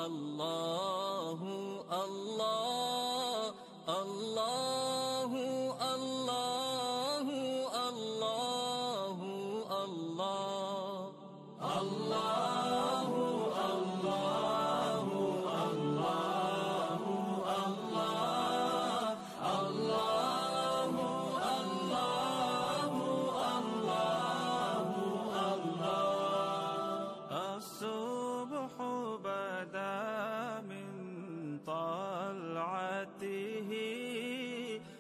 الله الله الله الله الله الله الله الله الله الله الله الصبح بدا من طلعته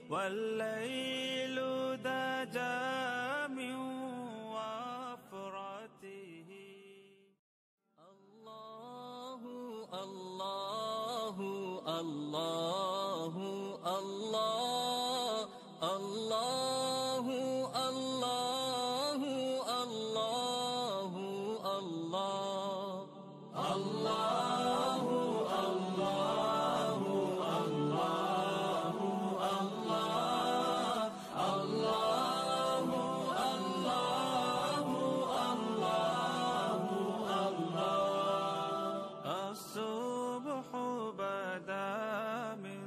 والليل دجى من وفرته الله الله الله الله الله الله الله الله الله الله الله الله الله الصبح بدا من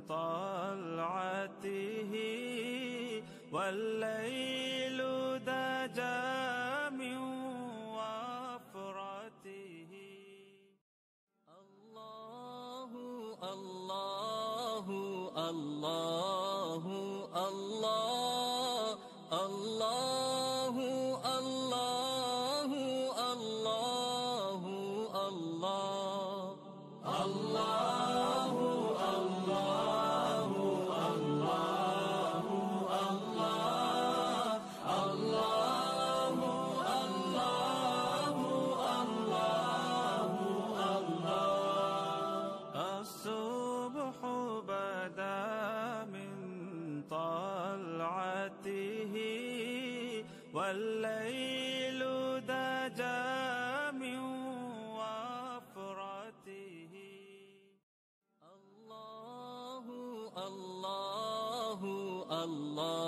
طلعته والليل دجى من وفرته الله الله الله الله الله الله الله الله الله الله الله الله الصبح بدا من طلعته والليل دجى من وفرته الله الله الله